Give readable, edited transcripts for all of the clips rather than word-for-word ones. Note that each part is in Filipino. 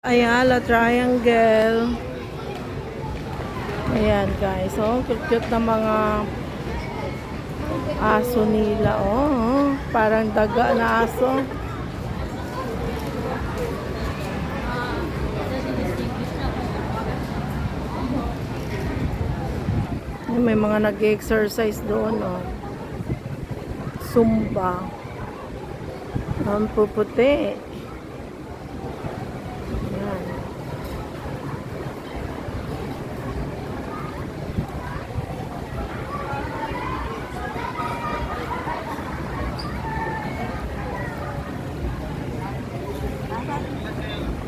Ayala Triangle. Ayan guys, oh, cute na mga aso nila, oh, parang daga na aso. May mga nag-exercise doon, oh. Zumba. Ang puputi. Ayan.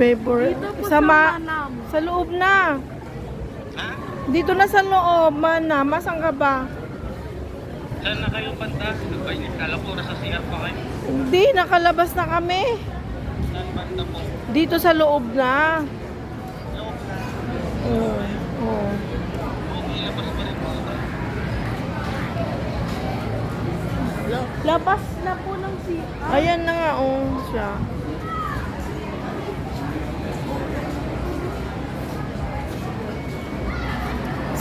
Favorite. Sa loob na. Dito na sa loob, Manam. Masan ka ba? Saan na kayo banda? Kala ko nasa CR pa kayo. Hindi, nakalabas na kami. Saan banda po? Dito sa loob na. Loob na. Oo. Oo. Okay, labas pa rin po. Labas na po ng Ayan na nga, oh, siya.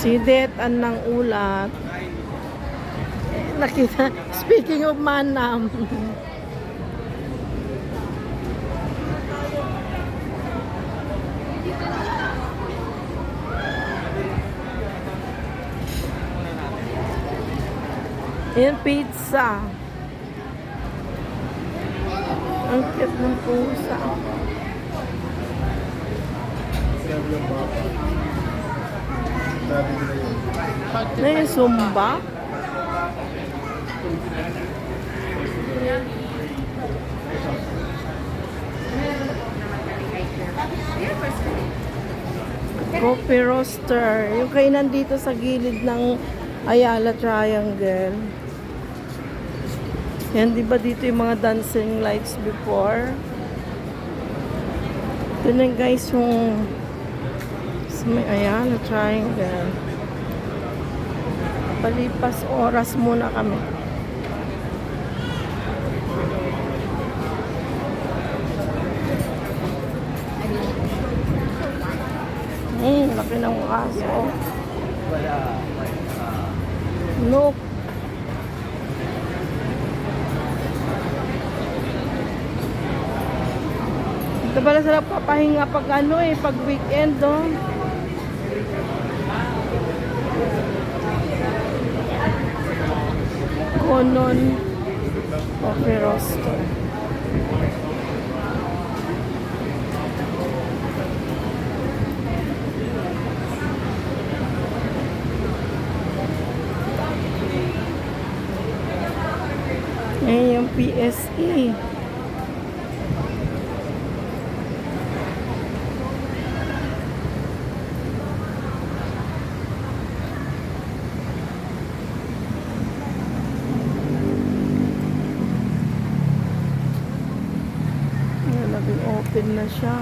Si Det-an ng ulat. Nakita, speaking of Manam. Ayan, pizza. Ang cute ng pusa. Na yung Zumba. Coffee roaster. Yung kainan dito sa gilid ng Ayala Triangle. Yan, di ba dito yung mga dancing lights before? Ito na guys yung sa may Ayala Triangle. Palipas oras muna kami. Laki ng aso. Look. Ito pala sila papahinga pag pag weekend, oh. Konon Coffee Roaster. Ayan yung PSE. Open na siya.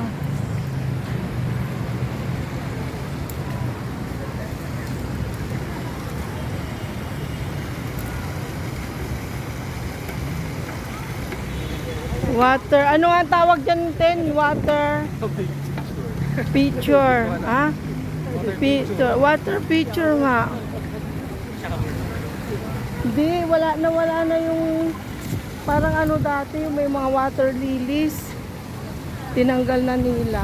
Water. Ano nga tawag dyan, Ten? Water feature. Ha? Water feature nga. Hindi, wala na yung parang dati, yung may mga water lilies. Tinanggal na nila.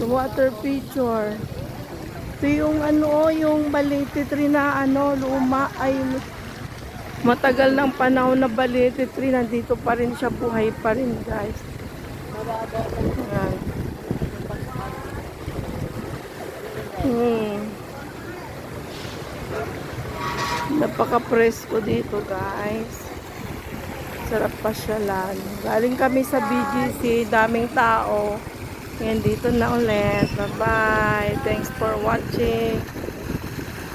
Water feature. Ito yung yung balete tree na luma ay matagal ng panahon na balete tree. Nandito pa rin siya, buhay pa rin guys. Napaka-presko dito guys. Sarap pasyalan. Galing kami sa BGC, daming tao. Ngayon dito na ulit. Bye bye. Thanks for watching.